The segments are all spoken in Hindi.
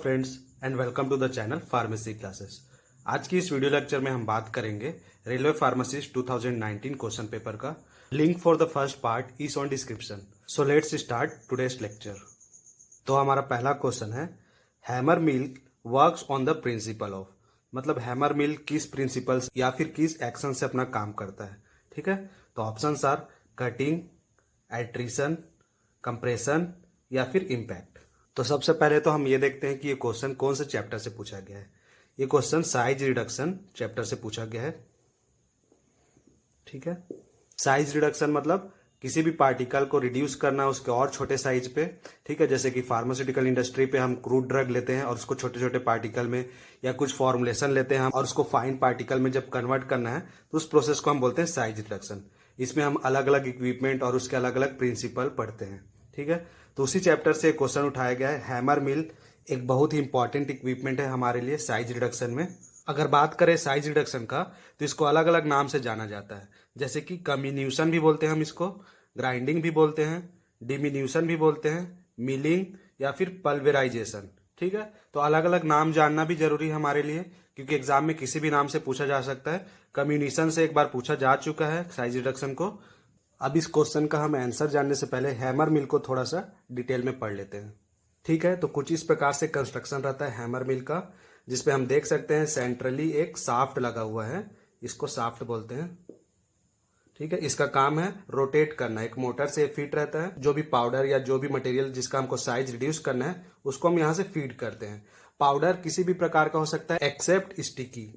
Friends and welcome to the channel pharmacy classes. आज की इस वीडियो लेक्चर में हम बात करेंगे रेलवे फार्मासिस्ट 2019 क्वेश्चन पेपर का। Link for the first part is on description. So let's start today's lecture. तो हमारा पहला क्वेश्चन है, hammer mill works on the principle of, मतलब हैमर मिल किस प्रिंसिपल्स या फिर किस एक्शन से अपना काम करता है। ठीक है, तो options are cutting, attrition, compression या फिर इम्पैक्ट। तो सबसे पहले तो हम ये देखते हैं कि ये क्वेश्चन कौन से चैप्टर से पूछा गया है। ये क्वेश्चन साइज रिडक्शन चैप्टर से पूछा गया है। ठीक है, साइज रिडक्शन मतलब किसी भी पार्टिकल को रिड्यूस करना उसके और छोटे साइज पे। ठीक है, जैसे कि फार्मास्यूटिकल इंडस्ट्री पे हम क्रूड ड्रग लेते हैं और उसको छोटे छोटे पार्टिकल में, या कुछ फॉर्मुलेशन लेते हैं हम और उसको फाइन पार्टिकल में जब कन्वर्ट करना है तो उस प्रोसेस को हम बोलते हैं साइज रिडक्शन। इसमें हम अलग अलग इक्विपमेंट और उसके अलग अलग प्रिंसिपल पढ़ते हैं। ठीक है, तो उसी चैप्टर से क्वेश्चन उठाया गया है। हैमर मिल एक बहुत ही इंपॉर्टेंट इक्विपमेंट है हमारे लिए साइज रिडक्शन में। अगर बात करें साइज रिडक्शन का तो इसको अलग अलग नाम से जाना जाता है, जैसे कि कम्युन्यूशन भी बोलते हैं हम इसको, ग्राइंडिंग भी बोलते हैं, डिमिन्यूशन भी बोलते हैं, मिलिंग या फिर पल्वेराइजेशन। ठीक है, तो अलग अलग नाम जानना भी जरूरी है हमारे लिए, क्योंकि एग्जाम में किसी भी नाम से पूछा जा सकता है। कम्युनिशन से एक बार पूछा जा चुका है साइज रिडक्शन को। अब इस क्वेश्चन का हम आंसर जानने से पहले हैमर मिल को थोड़ा सा डिटेल में पढ़ लेते हैं। ठीक है, तो कुछ इस प्रकार से कंस्ट्रक्शन रहता है हैमर मिल का, जिसपे हम देख सकते हैं सेंट्रली एक शाफ्ट लगा हुआ है, इसको शाफ्ट बोलते हैं। ठीक है, इसका काम है रोटेट करना, एक मोटर से फिट रहता है। जो भी पाउडर या जो भी मटेरियल जिसका हमको साइज रिड्यूस करना है उसको हम यहाँ से फीड करते हैं। पाउडर किसी भी प्रकार का हो सकता है एक्सेप्ट स्टिकी।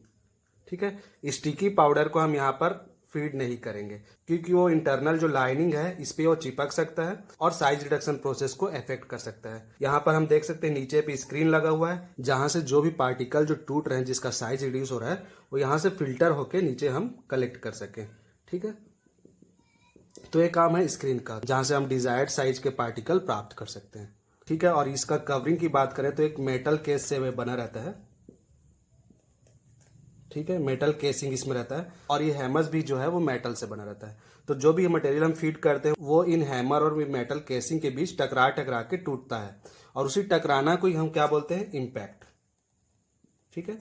ठीक है, स्टिकी पाउडर को हम यहाँ पर फीड नहीं करेंगे, क्योंकि वो इंटरनल जो लाइनिंग है इस पे वो चिपक सकता है और साइज रिडक्शन प्रोसेस को अफेक्ट कर सकता है। यहाँ पर हम देख सकते हैं नीचे पे स्क्रीन लगा हुआ है, जहां से जो भी पार्टिकल जो टूट रहे हैं जिसका साइज रिड्यूस हो रहा है वो यहाँ से फिल्टर होके नीचे हम कलेक्ट कर सके। ठीक है, तो ये काम है स्क्रीन का, जहां से हम डिजायर्ड साइज के पार्टिकल प्राप्त कर सकते हैं। ठीक है, और इसका कवरिंग की बात करें तो एक मेटल केस से बना रहता है। ठीक है, मेटल केसिंग इसमें रहता है और ये हैमर्स भी जो है वो मेटल से बना रहता है। तो जो भी मटेरियल हम फीड करते हैं वो इन हैमर और मेटल केसिंग के बीच टकरा टकरा के टूटता है, और उसी टकराना को ही हम क्या बोलते हैं, इम्पैक्ट। ठीक है,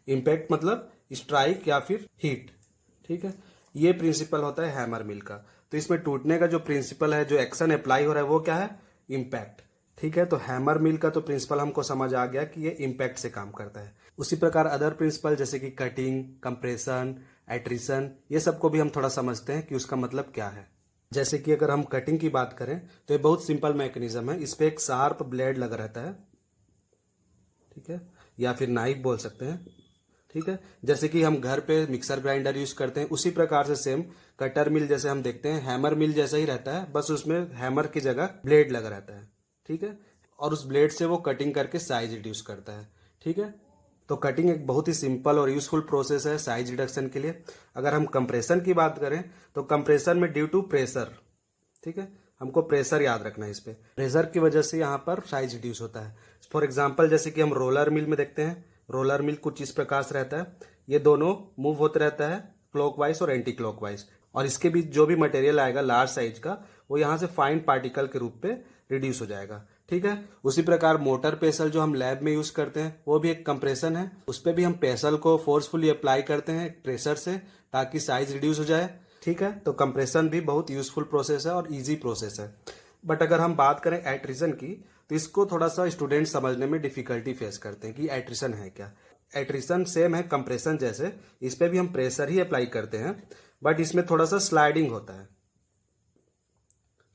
इम्पैक्ट मतलब स्ट्राइक या फिर हीट। ठीक है, ये प्रिंसिपल होता है हैमर मिल का। तो इसमें टूटने का जो प्रिंसिपल है, जो एक्शन अप्लाई हो रहा है वो क्या है, इम्पैक्ट। ठीक है, तो हैमर मिल का तो प्रिंसिपल हमको समझ आ गया कि ये इम्पैक्ट से काम करता है। उसी प्रकार अदर प्रिंसिपल जैसे कि कटिंग, कंप्रेशन, एट्रिशन, ये सबको भी हम थोड़ा समझते हैं कि उसका मतलब क्या है। जैसे कि अगर हम कटिंग की बात करें तो ये बहुत सिंपल मैकेनिज्म है। इस पे एक शार्प ब्लेड लगा रहता है। ठीक है, या फिर नाइफ बोल सकते हैं। ठीक है, जैसे कि हम घर पे मिक्सर ग्राइंडर यूज करते हैं, उसी प्रकार से सेम कटर मिल जैसे हम देखते हैं, हैमर मिल जैसा ही रहता है, बस उसमें हैमर की जगह ब्लेड लगा रहता है। ठीक है, और उस ब्लेड से वो कटिंग करके साइज रिड्यूस करता है। ठीक है, तो कटिंग एक बहुत ही सिंपल और यूजफुल प्रोसेस है साइज रिडक्शन के लिए। अगर हम कंप्रेशन की बात करें तो कंप्रेशन में ड्यू टू प्रेशर, ठीक है, हमको प्रेशर याद रखना है। इस पे प्रेशर की वजह से यहाँ पर साइज रिड्यूस होता है। फॉर एग्जांपल जैसे कि हम रोलर मिल में देखते हैं, रोलर मिल कुछ इस प्रकार से रहता है, ये दोनों मूव होते रहता है क्लॉकवाइज और एंटी क्लॉकवाइज, और इसके बीच जो भी मटेरियल आएगा लार्ज साइज का वो यहाँ से फाइन पार्टिकल के रूप पे रिड्यूस हो जाएगा। ठीक है, उसी प्रकार मोटर पेसल जो हम लैब में यूज करते हैं वो भी एक कंप्रेशन है। उस पर भी हम पेसल को फोर्सफुली अप्लाई करते हैं प्रेशर से, ताकि साइज रिड्यूस हो जाए। ठीक है, तो कंप्रेशन भी बहुत यूजफुल प्रोसेस है और इजी प्रोसेस है। बट अगर हम बात करें एट्रिशन की तो इसको थोड़ा सा स्टूडेंट समझने में डिफिकल्टी फेस करते हैं कि एट्रिशन है क्या। एट्रिशन सेम है कंप्रेशन जैसे, इस पे भी हम प्रेशर ही अप्लाई करते हैं, बट इसमें थोड़ा सा स्लाइडिंग होता है।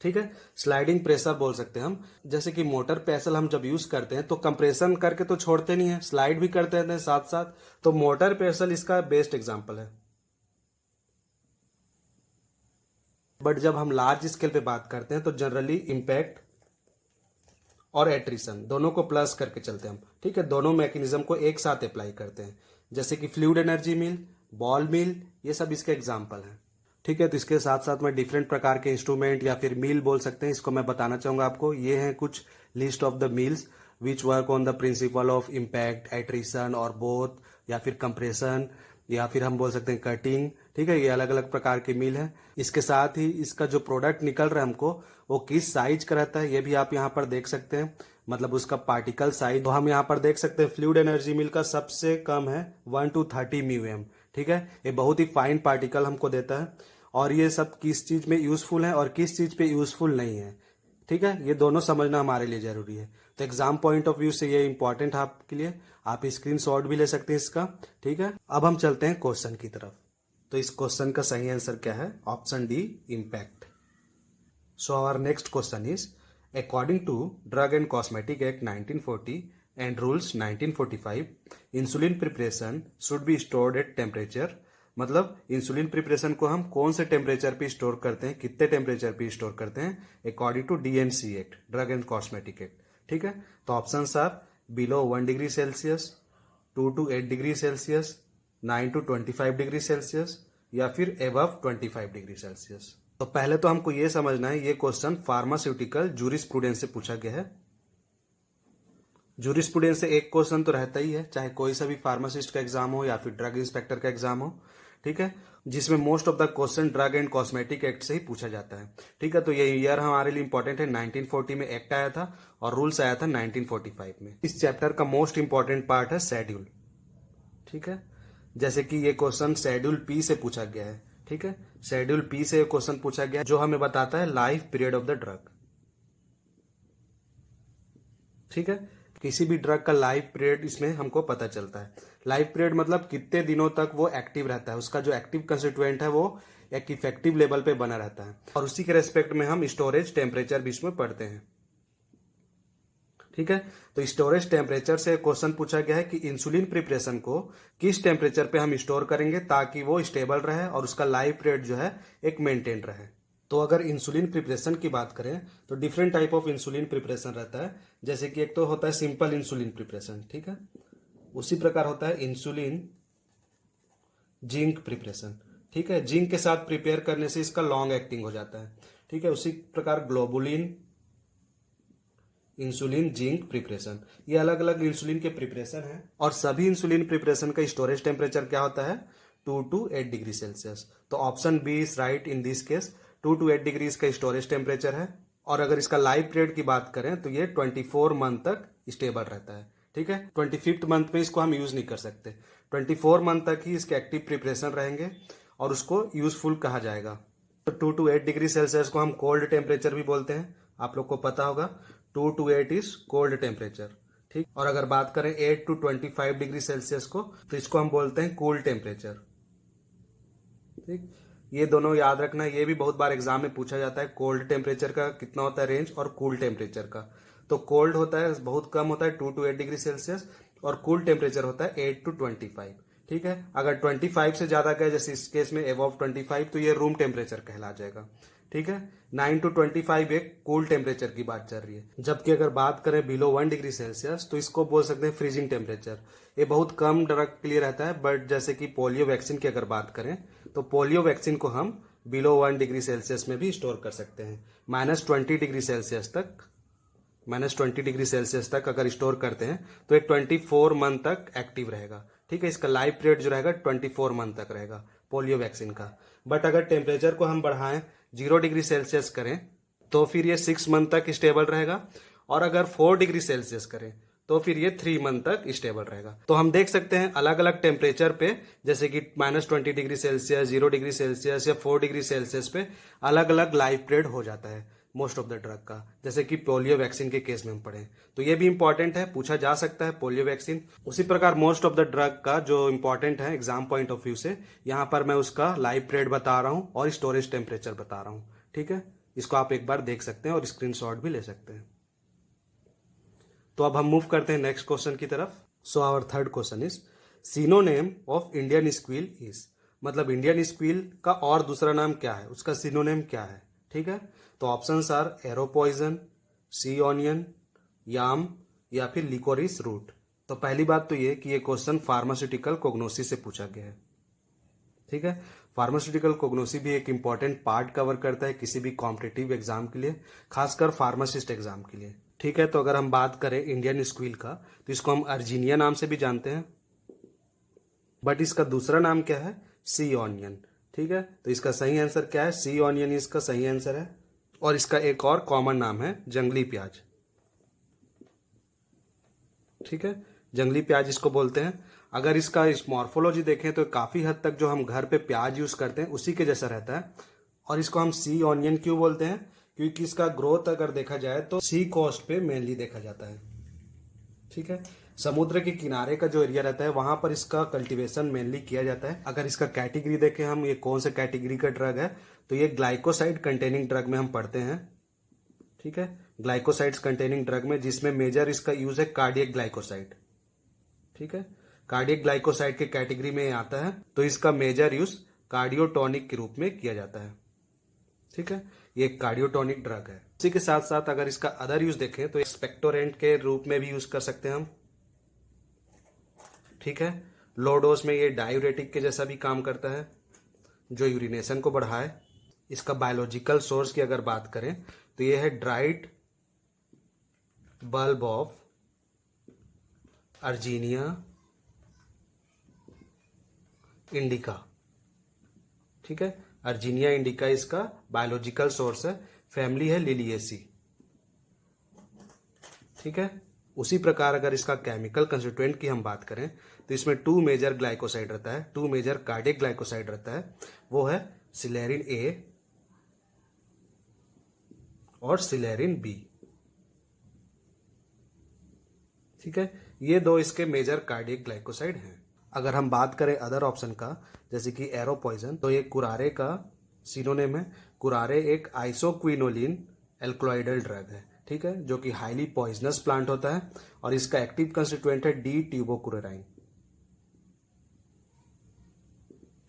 ठीक है, स्लाइडिंग प्रेशर बोल सकते हैं हम। जैसे कि मोटर पेसल हम जब यूज करते हैं तो कंप्रेशन करके तो छोड़ते नहीं है, स्लाइड भी करते रहते हैं साथ साथ। तो मोटर पेसल इसका बेस्ट एग्जांपल है। बट जब हम लार्ज स्केल पे बात करते हैं तो जनरली इम्पैक्ट और एट्रिशन दोनों को प्लस करके चलते हैं हम। ठीक है, दोनों मैकेनिज्म को एक साथ अप्लाई करते हैं, जैसे कि फ्लूइड एनर्जी मिल, बॉल मिल, ये सब इसके एग्जाम्पल हैं। ठीक है, तो इसके साथ साथ में डिफरेंट प्रकार के इंस्ट्रूमेंट या फिर मिल बोल सकते हैं, इसको मैं बताना चाहूंगा आपको। ये हैं कुछ list of the mills which work on the principle of impact, attrition और बोथ, या फिर कंप्रेशन, या फिर हम बोल सकते हैं कटिंग। ठीक है, ये अलग अलग प्रकार के मिल है। इसके साथ ही इसका जो प्रोडक्ट निकल रहा है हमको वो किस साइज का रहता है ये भी आप यहाँ पर देख सकते हैं। मतलब उसका पार्टिकल साइज, तो हम यहाँ पर देख सकते हैं फ्लूइड एनर्जी मिल का सबसे कम है 1 to 30 म्यूएम। ठीक है, ये बहुत ही फाइन पार्टिकल हमको देता है। और ये सब किस चीज में यूजफुल है और किस चीज पे यूजफुल नहीं है, ठीक है, ये दोनों समझना हमारे लिए जरूरी है। तो एग्जाम पॉइंट ऑफ व्यू से ये इंपॉर्टेंट है आपके लिए, आप स्क्रीनशॉट भी ले सकते हैं इसका। ठीक है, अब हम चलते हैं क्वेश्चन की तरफ। तो इस क्वेश्चन का सही आंसर क्या है? Option D, impact. So our next question is, according to drug and cosmetic act 1940 and rules 1945, insulin preparation should be stored at temperature. मतलब इंसुलिन प्रिपरेशन को हम कौन से टेम्परेचर पे स्टोर करते हैं, कितने टेम्परेचर पे स्टोर करते हैं, according to DNC act, drug and cosmetic act. ठीक है, तो option are below 1 degree Celsius, 2 to 8 degree Celsius, 9 to 25 degree Celsius, या फिर एबव 25 डिग्री सेल्सियस। तो पहले तो हमको ये समझना है, ये क्वेश्चन फार्मास्यूटिकल जूरिस्प्रूडेंस से पूछा गया है। जूरिस्प्रूडेंस से एक क्वेश्चन तो रहता ही है, चाहे कोई सा भी फार्मासिस्ट का एग्जाम हो या फिर ड्रग इंस्पेक्टर का एग्जाम हो। ठीक है, जिसमें most of the question drug and cosmetic act से ही पूछा जाता है। ठीक है, तो ये ईयर हमारे लिए इंपॉर्टेंट है। 1940 में एक्ट आया था और रूल्स आया था 1945 में। इस चैप्टर का मोस्ट इंपॉर्टेंट पार्ट है शेड्यूल। ठीक है, जैसे कि ये क्वेश्चन शेड्यूल पी से पूछा गया है। ठीक है, शेड्यूल पी से क्वेश्चन पूछा गया है जो हमें बताता है life period of the drug. ठीक है, किसी भी ड्रग का लाइफ पीरियड इसमें हमको पता चलता है। लाइफ पीरियड मतलब कितने दिनों तक वो एक्टिव रहता है, उसका जो एक्टिव कंस्टिट्यूएंट है वो एक इफेक्टिव लेवल पे बना रहता है। और उसी के रेस्पेक्ट में हम स्टोरेज टेम्परेचर भी इसमें पढ़ते हैं। ठीक है, तो स्टोरेज टेम्परेचर से क्वेश्चन पूछा गया है कि इंसुलिन प्रिपरेशन को किस टेम्परेचर पे हम स्टोर करेंगे ताकि वो स्टेबल रहे और उसका लाइफ पीरियड जो है एक मेंटेन रहे। तो अगर इंसुलिन प्रिपरेशन की बात करें तो different type of insulin preparation रहता है। जैसे कि एक तो होता है सिंपल इंसुलिन प्रिपरेशन, ठीक है, उसी प्रकार होता है इंसुलिन जिंक प्रिपरेशन। ठीक है, जिंक के साथ प्रिपेयर करने से इसका लॉन्ग एक्टिंग हो जाता है। ठीक है, उसी प्रकार ग्लोबुलिन, इंसुलिन जिंक प्रिपरेशन, ये अलग अलग इंसुलिन के प्रिपरेशन है। और सभी इंसुलिन प्रिपरेशन का स्टोरेज टेम्परेचर क्या होता है? 2 to 8 डिग्री सेल्सियस। तो option B is right in this case, 2 to 8 degree इसका स्टोरेज टेम्परेचर है। और अगर इसका लाइफ पीरियड की बात करें तो ये 24 मंथ तक स्टेबल रहता है। ठीक है, 25th मंथ में इसको हम यूज नहीं कर सकते, 24 मंथ तक ही इसके एक्टिव प्रिपरेशन रहेंगे और उसको यूजफुल कहा जाएगा। तो 2 to 8 डिग्री सेल्सियस को हम कोल्ड टेम्परेचर भी बोलते हैं, आप लोग को पता होगा। 2 to 8 इज कोल्ड टेम्परेचर। ठीक, और अगर बात करें 8 to 25 डिग्री सेल्सियस को तो इसको हम बोलते हैं कूल टेम्परेचर। ठीक, ये दोनों याद रखना, ये भी बहुत बार एग्जाम में पूछा जाता है, कोल्ड टेम्परेचर का कितना होता है रेंज और कूल टेम्परेचर का। तो कोल्ड होता है बहुत कम होता है 2 to 8 डिग्री सेल्सियस और कूल टेम्परेचर होता है 8 to 25। ठीक है, अगर 25 से ज्यादा गए जैसे इस केस में अबव 25 तो ये रूम टेम्परेचर कहला जाएगा। ठीक है, 9 to 25 एक कूल टेम्परेचर की बात चल रही है। जबकि अगर बात करें बिलो 1 डिग्री सेल्सियस तो इसको बोल सकते हैं फ्रीजिंग टेम्परेचर। ये बहुत कम ड्रग के लिए रहता है, बट जैसे कि पोलियो वैक्सीन की अगर बात करें तो पोलियो वैक्सीन को हम बिलो 1 डिग्री सेल्सियस में भी स्टोर कर सकते हैं। -20 डिग्री सेल्सियस तक, -20 डिग्री सेल्सियस तक अगर स्टोर करते हैं तो ये 24 मंथ तक एक्टिव रहेगा। ठीक है, इसका लाइफ पीरियड जो रहेगा 24 मंथ तक रहेगा पोलियो वैक्सीन का। बट अगर टेम्परेचर को हम बढ़ाएं 0 डिग्री सेल्सियस करें तो फिर ये 6 मंथ तक स्टेबल रहेगा, और अगर 4 डिग्री सेल्सियस करें तो फिर ये 3 मंथ तक स्टेबल रहेगा। तो हम देख सकते हैं अलग अलग टेम्परेचर पे, जैसे कि -20 डिग्री सेल्सियस, 0 डिग्री सेल्सियस या 4 डिग्री सेल्सियस पे अलग अलग लाइफ पीरियड हो जाता है मोस्ट ऑफ द ड्रग का, जैसे कि पोलियो वैक्सीन के केस में हम पढ़े। तो ये भी इंपॉर्टेंट है, पूछा जा सकता है पोलियो वैक्सीन। उसी प्रकार मोस्ट ऑफ द ड्रग का जो इंपॉर्टेंट है एग्जाम पॉइंट ऑफ व्यू से, यहाँ पर मैं उसका लाइफ पीरियड बता रहा हूँ और स्टोरेज टेम्परेचर बता रहा हूँ। ठीक है, इसको आप एक बार देख सकते हैं और स्क्रीनशॉट भी ले सकते हैं। तो अब हम मूव करते हैं नेक्स्ट क्वेश्चन की तरफ। So our third question is, synonym of Indian squill is, मतलब इंडियन स्क्विल का और दूसरा नाम क्या है, उसका सिनोनेम क्या है। ठीक है, तो options are arrow poison, sea onion, yam, या फिर लिकोरिस रूट। तो पहली बात तो ये कि ये क्वेश्चन फार्मास्यूटिकल कोग्नोसी से पूछा गया है। ठीक है, फार्मास्यूटिकल कोग्नोसी भी एक इंपॉर्टेंट पार्ट कवर करता है किसी भी कॉम्पिटिटिव एग्जाम के लिए, खासकर फार्मासिस्ट एग्जाम के लिए। ठीक है, तो अगर हम बात करें इंडियन स्क्विल का तो इसको हम अर्जीनिया नाम से भी जानते हैं, बट इसका दूसरा नाम क्या है? सी ऑनियन। ठीक है, तो इसका सही आंसर क्या है? सी ऑनियन इसका सही आंसर है। और इसका एक और कॉमन नाम है जंगली प्याज। ठीक है, जंगली प्याज इसको बोलते हैं। अगर इसका इस मॉर्फोलॉजी देखें तो काफी हद तक जो हम घर पे प्याज यूज करते हैं उसी के जैसा रहता है। और इसको हम सी ऑनियन क्यों बोलते हैं? क्योंकि इसका ग्रोथ अगर देखा जाए तो सी कोस्ट पे मेनली देखा जाता है। ठीक है, समुद्र के किनारे का जो एरिया रहता है वहां पर इसका कल्टीवेशन मेनली किया जाता है। अगर इसका कैटेगरी देखें हम, ये कौन से कैटेगरी का ड्रग है, तो ये ग्लाइकोसाइड कंटेनिंग ड्रग में हम पढ़ते हैं। ठीक है, ग्लाइकोसाइड्स कंटेनिंग ड्रग में, जिसमें मेजर इसका यूज है कार्डियक ग्लाइकोसाइड। ठीक है, कार्डियक ग्लाइकोसाइड के कैटेगरी में आता है, तो इसका मेजर यूज कार्डियोटॉनिक के रूप में किया जाता है। ठीक है, ये एक कार्डियोटॉनिक ड्रग है। इसी के साथ साथ अगर इसका अदर यूज देखें तो एक्सपेक्टोरेंट के रूप में भी यूज कर सकते हैं हम। ठीक है, लो डोज में ये डायूरेटिक के जैसा भी काम करता है, जो यूरिनेशन को बढ़ाए। इसका बायोलॉजिकल सोर्स की अगर बात करें तो ये है ड्राइड बल्ब ऑफ अर्जीनिया इंडिका। ठीक है, अर्जीनिया इंडिका इसका बायोलॉजिकल सोर्स है, फैमिली है लिलिएसी। ठीक है, उसी प्रकार अगर इसका केमिकल कंस्टिट्यूएंट की हम बात करें तो इसमें 2 मेजर ग्लाइकोसाइड रहता है, 2 मेजर कार्डियक ग्लाइकोसाइड रहता है। वो है सिलेरिन ए और सिलेरिन बी। ठीक है, ये दो इसके मेजर कार्डियक ग्लाइकोसाइड हैं। अगर हम बात करें अदर ऑप्शन का, जैसे कि एरो पॉइजन, तो ये कुरारे का सिनोनिम है। कुरारे एक आइसोक्विनोलिन एल्कलॉइडल ड्रग है। ठीक है, जो कि हाईली पॉइजनस प्लांट होता है और इसका एक्टिव कंस्टिट्यूएंट है डी ट्यूबोकुरेराइन।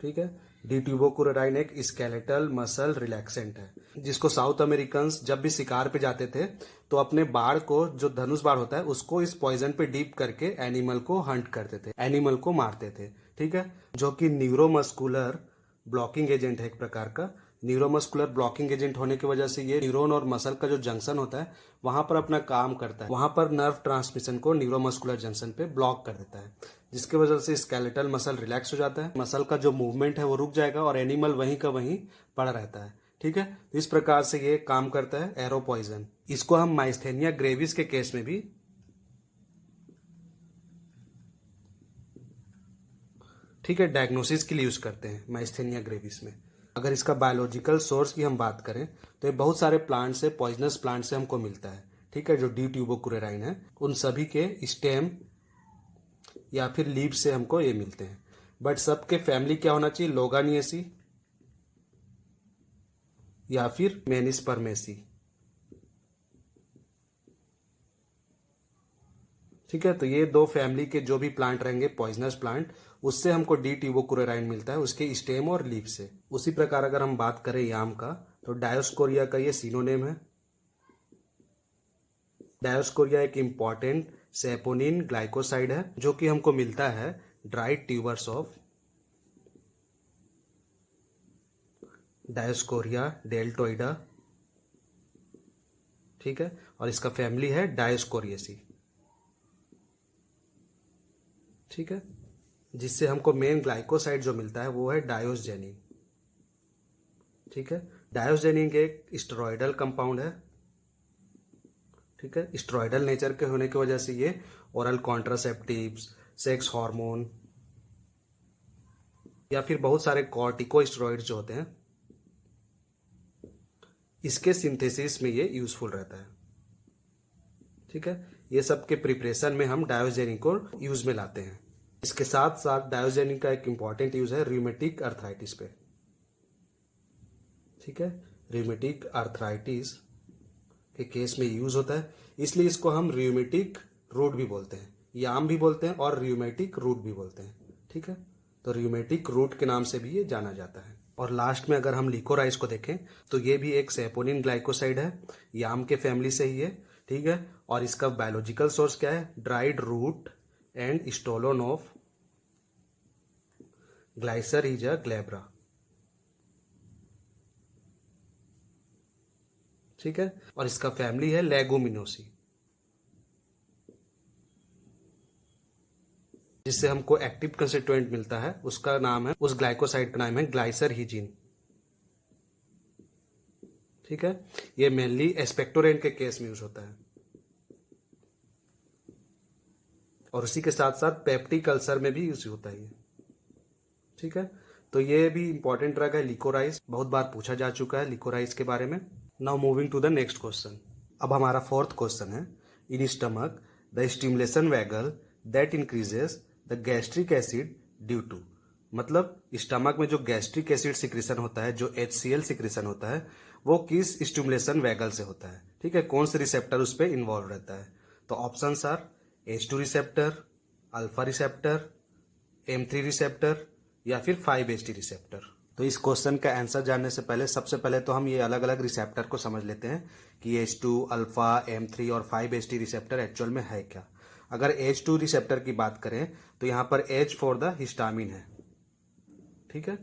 ठीक है, डी ट्यूबोकुरेराइन एक स्केलेटल मसल रिलैक्सेंट है, जिसको साउथ अमेरिकन जब भी शिकार पे जाते थे तो अपने बाड़ को, जो धनुष बाड़ होता है, उसको इस पॉइजन पे डीप करके एनिमल को हंट करते थे, एनिमल को मारते थे। ठीक है, जो कि न्यूरोमस्कुलर ब्लॉकिंग एजेंट है एक प्रकार का। न्यूरोमस्कुलर ब्लॉकिंग एजेंट होने की वजह से ये न्यूरॉन और मसल का जो जंक्शन होता है वहां पर अपना काम करता है, वहां पर नर्व ट्रांसमिशन को न्यूरोमस्कुलर जंक्शन पे ब्लॉक कर देता है, जिसकी वजह से स्केलेटल मसल रिलैक्स हो जाता है, मसल का जो मूवमेंट है वो रुक जाएगा और एनिमल वहीं का वहीं पड़ा रहता है। ठीक है, तो इस प्रकार से ये काम करता है एरो पॉइजन। इसको हम माइस्थेनिया ग्रेविस के केस में भी, ठीक है, डायग्नोसिस के लिए यूज करते हैं माइस्थेनिया ग्रेविस में। अगर इसका बायोलॉजिकल सोर्स की हम बात करें तो ये बहुत सारे प्लांट से, पॉइजनस प्लांट से हमको मिलता है। ठीक है, जो डी ट्यूबोकुरेराइन है उन सभी के स्टेम या फिर लीव से हमको ये मिलते हैं। बट सबके फैमिली क्या होना चाहिए? लोगानियसी या फिर मेनिस्पर्मेसी। ठीक है, तो ये दो फैमिली के जो भी प्लांट रहेंगे पॉइजनस प्लांट, उससे हमको डी ट्यूबोकुरेराइन मिलता है, उसके स्टेम और लीफ से। उसी प्रकार अगर हम बात करें याम का, तो डायोस्कोरिया का ये सिनोनिम है। डायोस्कोरिया एक इंपॉर्टेंट सेपोनिन ग्लाइकोसाइड है, जो कि हमको मिलता है ड्राइड ट्यूबर्स ऑफ डायोस्कोरिया डेल्टोइडा। ठीक है, और इसका फैमिली है डायोस्कोरिएसी। ठीक है, जिससे हमको मेन ग्लाइकोसाइड जो मिलता है वो है डायोस्जेनिन। ठीक है, डायोस्जेनिन एक स्टेरॉयडल कंपाउंड है। ठीक है, स्टेरॉयडल नेचर के होने की वजह से ये ओरल कॉन्ट्रासेप्टिव्स, सेक्स हार्मोन या फिर बहुत सारे कॉर्टिकोस्टेरॉइड्स जो होते हैं, इसके सिंथेसिस में ये यूजफुल रहता है। ठीक है, ये सब के प्रिपरेशन में हम डायोजेनिन को यूज में लाते हैं। इसके साथ साथ डायोजेनिन का एक इंपॉर्टेंट यूज है रूमेटिक अर्थराइटिस पे। ठीक है, रूमेटिक अर्थराइटिस के केस में यूज होता है, इसलिए इसको हम रूमेटिक रूट भी बोलते हैं, याम भी बोलते हैं और रूमेटिक रूट भी बोलते हैं। ठीक है, तो रूमेटिक रूट के नाम से भी ये जाना जाता है। और लास्ट में अगर हम लिकोराइस को देखें तो ये भी एक सेपोनिन ग्लाइकोसाइड है, याम के फैमिली से ही है। ठीक है, और इसका बायोलॉजिकल सोर्स क्या है? Dried root and stolon of glycyrrhiza glabra. ठीक है, और इसका फैमिली है लेगुमिनोसी, जिससे हमको एक्टिव कंस्टिट्यूएंट मिलता है, उसका नाम है, उस ग्लाइकोसाइड का नाम है ग्लाइसरहीजिन। ठीक है, ये मेनली एस्पेक्टोरेंट के केस में यूज होता है। और उसी के साथ साथ पेप्टिक अल्सर में भी यूज होता है ये, ठीक है। तो ये भी इंपॉर्टेंट ड्रग है लिकोराइज, बहुत बार पूछा जा चुका है लिकोराइज के बारे में। Now moving to the next question. अब हमारा फोर्थ क्वेश्चन है, in stomach the stimulation vagal that increases the gastric acid due to, मतलब स्टमक में जो गैस्ट्रिक एसिड सिक्रेशन होता है, जो HCl सिक्रेशन होता है, वो किस स्टिमुलेशन वैगल से होता है, ठीक है, कौन से रिसेप्टर उस पर इन्वॉल्व रहता है। तो options are H2 receptor, alpha receptor, M3 receptor या फिर 5HT रिसेप्टर। तो इस क्वेश्चन का आंसर जानने से पहले सबसे पहले तो हम ये अलग अलग रिसेप्टर को समझ लेते हैं कि H2, अल्फा, M3 और 5HT रिसेप्टर एक्चुअल में है क्या। अगर H2 रिसेप्टर की बात करें तो यहाँ पर H फॉर द हिस्टामिन है, ठीक है,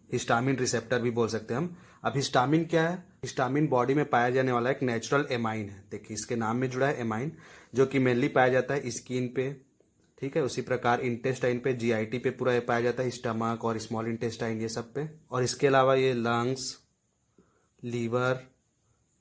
हिस्टामिन रिसेप्टर भी बोल सकते हैं हम। अब हिस्टामिन क्या है? हिस्टामिन बॉडी में पाया जाने वाला एक नेचुरल एमाइन है, देखिए इसके नाम में जुड़ा है एमाइन, जो कि मेनली पाया जाता है स्किन पे, ठीक है, उसी प्रकार इंटेस्टाइन पे, GIT पे पूरा पाया जाता है, स्टमक और स्मॉल इंटेस्टाइन ये सब पे, और इसके अलावा ये लंग्स, लीवर,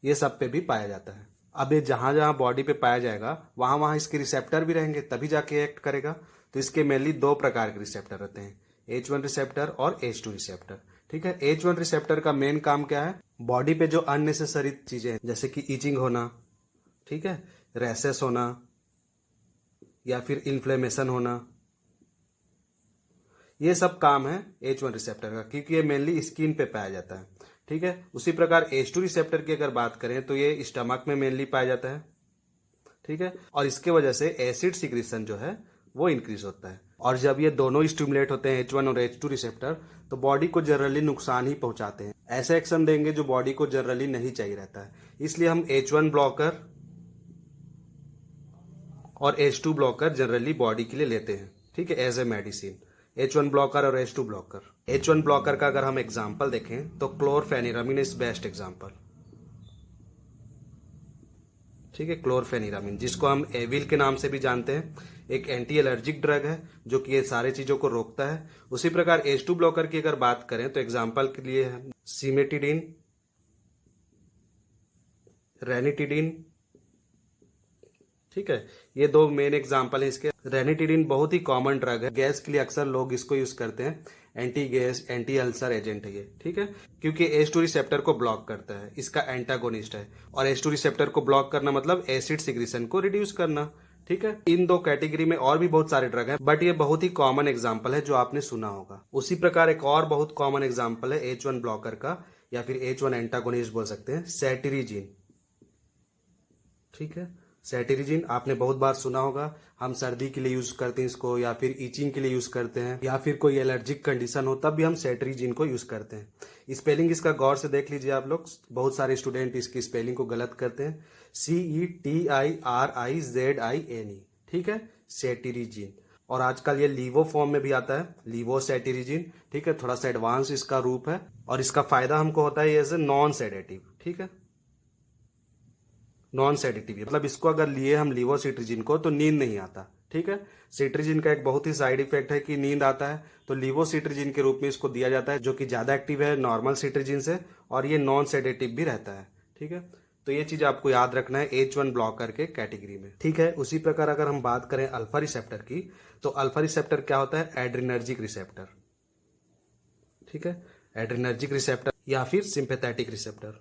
ये सब पे भी पाया जाता है। अब ये जहां जहां बॉडी पे पाया जाएगा वहां वहां इसके रिसेप्टर भी रहेंगे, तभी जाके एक्ट करेगा। तो इसके मेनली दो प्रकार के रिसेप्टर रहते हैं, H1 रिसेप्टर और H2 रिसेप्टर, ठीक है। H1 रिसेप्टर का मेन काम क्या है? बॉडी पे जो अननेसेसरी चीजें हैं जैसे कि ईचिंग होना, ठीक है, रैसेस होना या फिर इन्फ्लेमेशन होना, ये सब काम है H1 रिसेप्टर का, क्योंकि ये मेनली स्किन पे पाया जाता है, ठीक है। उसी प्रकार H2 रिसेप्टर की अगर बात करें तो ये स्टमक में मेनली पाया जाता है, ठीक है, और इसके वजह से एसिड सिक्रीशन जो है वो इंक्रीज होता है। और जब ये दोनों स्टिमुलेट होते हैं H1 और H2 रिसेप्टर, तो बॉडी को जनरली नुकसान ही पहुंचाते हैं, ऐसे एक्शन देंगे जो बॉडी को जनरली नहीं चाहिए रहता है। इसलिए हम H1 ब्लॉकर और H2 ब्लॉकर जनरली बॉडी के लिए लेते हैं, ठीक है, as a medicine. H1 blocker और H2 ब्लॉकर। H1 ब्लॉकर का अगर हम एग्जाम्पल देखें तो क्लोरफेनिरामिन इज बेस्ट एग्जाम्पल, ठीक है, क्लोरफेनिरामिन, जिसको हम एविल के नाम से भी जानते हैं, एक एंटी एलर्जिक ड्रग है जो कि ये सारे चीजों को रोकता है। उसी प्रकार H2 ब्लॉकर की अगर बात करें तो एग्जाम्पल के लिए है सिमेटिडिन, रेनिटिडिन, ठीक है, ये दो मेन एग्जाम्पल है इसके। रेनिटिडिन बहुत ही कॉमन ड्रग है, गैस के लिए अक्सर लोग इसको यूज करते हैं, anti gas anti ulcer agent है ये, ठीक है, क्योंकि H2 रिसेप्टर को ब्लॉक करता है, इसका एंटागोनिस्ट है, और H2 रिसेप्टर को ब्लॉक करना मतलब एसिड सिक्रीशन को रिड्यूस करना, ठीक है। इन दो कैटेगरी में और भी बहुत सारे ड्रग हैं, बट ये बहुत ही कॉमन एग्जाम्पल है जो आपने सुना होगा। उसी प्रकार एक और बहुत कॉमन एग्जाम्पल है H1 ब्लॉकर का, या फिर H1 एंटागोनिस्ट बोल सकते हैं, सेटिरिजिन, ठीक है। सेटिरिजिन आपने बहुत बार सुना होगा, हम सर्दी के लिए यूज करते हैं इसको, या फिर ईचिंग के लिए यूज करते हैं, या फिर कोई एलर्जिक कंडीशन हो तब भी हम सेटिरिजिन को यूज करते हैं। स्पेलिंग इसका गौर से देख लीजिए आप लोग, बहुत सारे स्टूडेंट इसकी स्पेलिंग को गलत करते हैं, CETIRIZINE, ठीक है, सेटिरिजिन। और आजकल ये लीवो फॉर्म में भी आता है, लीवो सेटिरिजिन, ठीक है, थोड़ा सा एडवांस इसका रूप है, और इसका फायदा हमको होता है एज ए नॉन सेडेटिव, ठीक है, नॉन सेडेटिव, मतलब इसको अगर लिए हम लीवोसिट्रिजिन को तो नींद नहीं आता, ठीक है। सिट्रिजिन का एक बहुत ही साइड इफेक्ट है कि नींद आता है, तो लीवोसिट्रिजिन के रूप में इसको दिया जाता है, जो कि ज्यादा एक्टिव है नॉर्मल सिट्रिजिन से, और ये नॉन सेडेटिव भी रहता है, ठीक है। तो ये चीज आपको याद रखना है H1 ब्लॉकर के कैटेगरी में, ठीक है। उसी प्रकार अगर हम बात करें अल्फा रिसेप्टर की, तो अल्फा रिसेप्टर क्या होता है? एड्रिनर्जिक रिसेप्टर, ठीक है, एड्रिनर्जिक रिसेप्टर या फिर सिंपैथेटिक रिसेप्टर,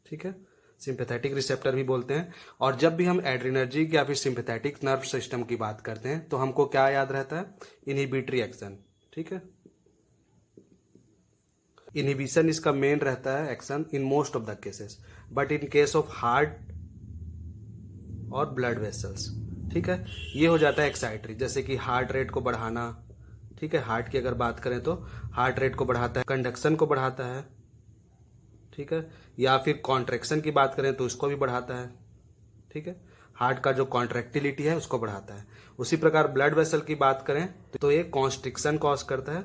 ठीक है, सिंपैथेटिक रिसेप्टर भी बोलते हैं। और जब भी हम एड्रिनर्जिक या फिर सिंपैथेटिक नर्व सिस्टम की बात करते हैं तो हमको क्या याद रहता है? इनहिबिटरी एक्शन, ठीक है, इनहिबिशन इसका मेन रहता है action in most of the cases, but in case of heart और ब्लड वेसल्स, ठीक है, ये हो जाता है एक्साइटरी, जैसे कि हार्ट रेट को बढ़ाना, ठीक है, हार्ट की अगर बात करें तो हार्ट रेट को बढ़ाता है, कंडक्शन को बढ़ाता है, ठीक है, या फिर कॉन्ट्रैक्शन की बात करें तो उसको भी बढ़ाता है, ठीक है, हार्ट का जो कॉन्ट्रैक्टिलिटी है उसको बढ़ाता है। उसी प्रकार ब्लड वेसल की बात करें तो ये कॉन्स्ट्रिक्शन कॉज करता है,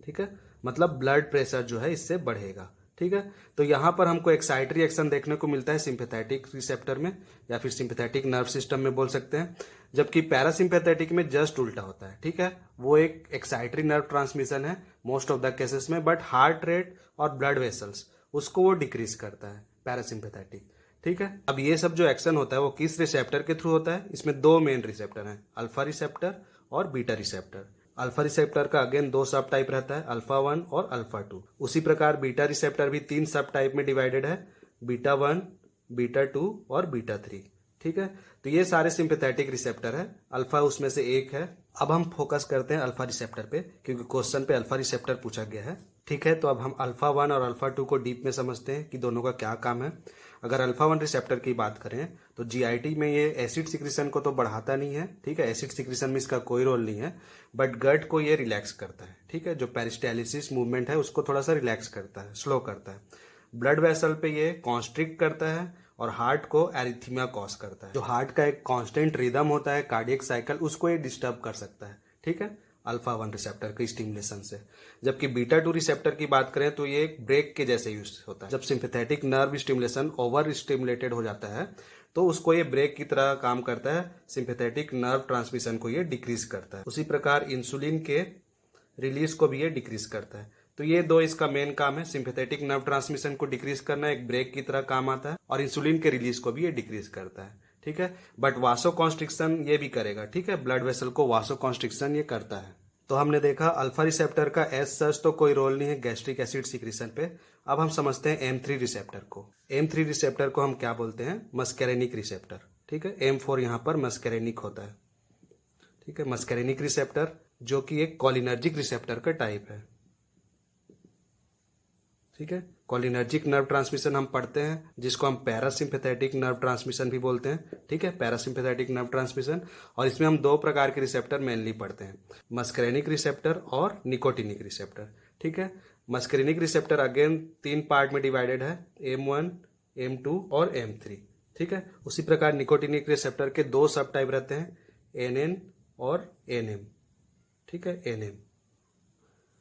ठीक है, मतलब ब्लड प्रेशर जो है इससे बढ़ेगा, ठीक है। तो यहां पर हमको एक्साइटरी एक्शन देखने को मिलता है सिंपैथेटिक रिसेप्टर में या फिर सिंपैथेटिक नर्व सिस्टम में बोल सकते हैं, जबकि पैरासिम्पैथेटिक में जस्ट उल्टा होता है, ठीक है, वो एक एक्साइटरी नर्व ट्रांसमिशन है मोस्ट ऑफ द केसेस में, बट हार्ट रेट और ब्लड वेसल्स उसको वो डिक्रीज करता है पैरासिम्पैथेटिक, ठीक है। अब ये सब जो एक्शन होता है वो किस रिसेप्टर के थ्रू होता है? इसमें दो मेन रिसेप्टर हैं, अल्फा रिसेप्टर और बीटा रिसेप्टर। अल्फा रिसेप्टर का अगेन दो सब टाइप रहता है, अल्फा 1 और अल्फा 2। उसी प्रकार बीटा रिसेप्टर भी तीन सब टाइप में डिवाइडेड है, बीटा 1, बीटा 2 और बीटा 3। ठीक है, तो ये सारे सिंपैथेटिक रिसेप्टर है, अल्फा उसमें से एक है। अब हम फोकस करते हैं अल्फा रिसेप्टर पे, क्योंकि क्वेश्चन पे अल्फा रिसेप्टर पूछा गया है। ठीक है, तो अब हम अल्फा 1 और अल्फा 2 को डीप में समझते हैं कि दोनों का क्या काम है। अगर अल्फा 1 रिसेप्टर की बात करें तो जीआईटी में ये एसिड सिक्रीशन को तो बढ़ाता नहीं है, ठीक है, एसिड सिक्रीशन में इसका कोई रोल नहीं है, बट गट को ये रिलैक्स करता है। ठीक है, जो पेरिस्टालिसिस मूवमेंट है उसको थोड़ा सा रिलैक्स करता है, स्लो करता है। ब्लड वेसल पे ये कॉन्स्ट्रिक्ट करता है और हार्ट को एरिथमिया कॉज करता है। जो हार्ट का एक कांस्टेंट रिदम होता है, कार्डियक साइकिल, उसको ये डिस्टर्ब कर सकता है। ठीक है, अल्फा 1 रिसेप्टर के स्टिमुलेशन से। जबकि बीटा 2 रिसेप्टर की बात करें तो ये एक ब्रेक के जैसे यूज होता है। जब sympathetic nerve stimulation over stimulated हो जाता है तो उसको ये ब्रेक की तरह काम करता है, सिंपैथेटिक नर्व ट्रांसमिशन को ये डिक्रीज करता है। उसी प्रकार इंसुलिन के रिलीज को भी ये डिक्रीज करता है। तो ये दो इसका मेन काम है, सिंपैथेटिक नर्व ट्रांसमिशन को डिक्रीज करना एक ब्रेक की तरह काम आता है, और इंसुलिन के रिलीज को भी ये डिक्रीज करता है। ठीक है, बट वासो कॉन्स्ट्रिक्शन ये भी करेगा। ठीक है, ब्लड वेसल को वासो कॉन्स्ट्रिक्शन ये करता है। तो हमने देखा अल्फा रिसेप्टर का एज सच तो कोई रोल नहीं है गैस्ट्रिक एसिड सिक्रीशन पे। अब हम समझते हैं M3 रिसेप्टर को। M3 रिसेप्टर को हम क्या बोलते हैं? Muscarinic receptor. ठीक है, M4 यहाँ पर मस्कैरेनिक होता है। ठीक है, मस्कैरेनिक रिसेप्टर जो कि एक कोलिनर्जिक रिसेप्टर का टाइप है। ठीक है, कोलिनर्जिक नर्व ट्रांसमिशन हम पढ़ते हैं, जिसको हम पैरासिम्पैथेटिक नर्व ट्रांसमिशन भी बोलते हैं। ठीक है, पैरासिम्पैथेटिक नर्व ट्रांसमिशन, और इसमें हम दो प्रकार के रिसेप्टर मेनली पढ़ते हैं, मस्कैरेनिक रिसेप्टर और निकोटिनिक रिसेप्टर। ठीक है, मस्कैरेनिक रिसेप्टर अगेन तीन पार्ट में डिवाइडेड है, M1, M2 और M3। ठीक है, उसी प्रकार निकोटिनिक रिसेप्टर के दो सब टाइप रहते हैं, NN और NM। ठीक है, NM।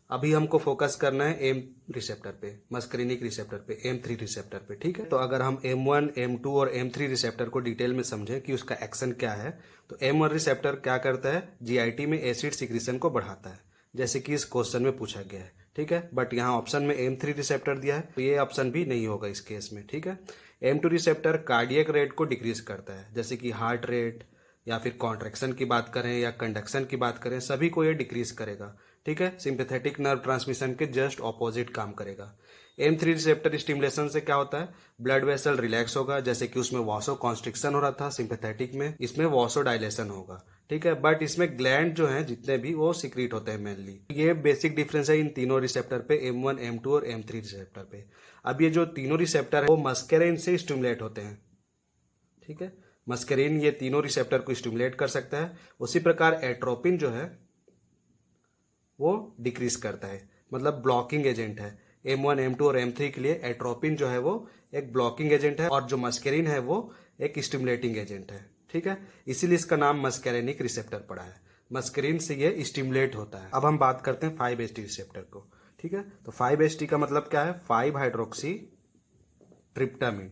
अभी हमको फोकस करना है M रिसेप्टर पे, मस्कैरेनिक रिसेप्टर पे, M3 रिसेप्टर पे। ठीक है, तो अगर हम M1, M2 और M3 रिसेप्टर को डिटेल में समझें कि उसका एक्शन क्या है, तो M1 रिसेप्टर क्या करता है? जीआईटी में एसिड सिक्रीशन को बढ़ाता है, जैसे कि इस क्वेश्चन में पूछा गया है। ठीक है, बट यहाँ ऑप्शन में M3 रिसेप्टर दिया है, तो ये ऑप्शन भी नहीं होगा इस केस में। ठीक है, M2 रिसेप्टर कार्डियक रेट को डिक्रीज करता है, जैसे कि हार्ट रेट या फिर कॉन्ट्रैक्शन की बात करें या कंडक्शन की बात करें, सभी को ये डिक्रीज करेगा। ठीक है, सिंपैथेटिक नर्व ट्रांसमिशन के जस्ट ऑपोजिट काम करेगा। M3 रिसेप्टर स्टिमुलेशन से क्या होता है? ब्लड वेसल रिलैक्स होगा, जैसे कि उसमें वासो कॉन्स्ट्रिक्शन हो रहा था सिंपैथेटिक में, इसमें वासो डायलेशन होगा। ठीक है, बट इसमें ग्लैंड जो है जितने भी वो सिक्रीट होते हैं मेनली। ये बेसिक डिफरेंस है इन तीनों रिसेप्टर पे, M1, M2 और M3 रिसेप्टर पे। अब ये जो तीनों रिसेप्टर है वो मस्कैरिन से स्टिमुलेट होते हैं। ठीक है, मस्कैरिन ये तीनों रिसेप्टर को स्टिमुलेट कर सकता है। उसी प्रकार एट्रोपिन जो है वो डिक्रीज करता है, मतलब ब्लॉकिंग एजेंट है। M1, M2 और M3 के लिए एट्रोपिन जो है वो एक ब्लॉकिंग एजेंट है, और जो मस्कैरिन है वो एक स्टिमुलेटिंग एजेंट है। ठीक है, इसीलिए इसका नाम मस्कैरेनिक रिसेप्टर पड़ा है, मस्कैरिन से ये स्टिमुलेट होता है। अब हम बात करते हैं 5-HT रिसेप्टर को। ठीक है, तो 5-HT का मतलब क्या है? 5 हाइड्रोक्सी ट्रिप्टामिन।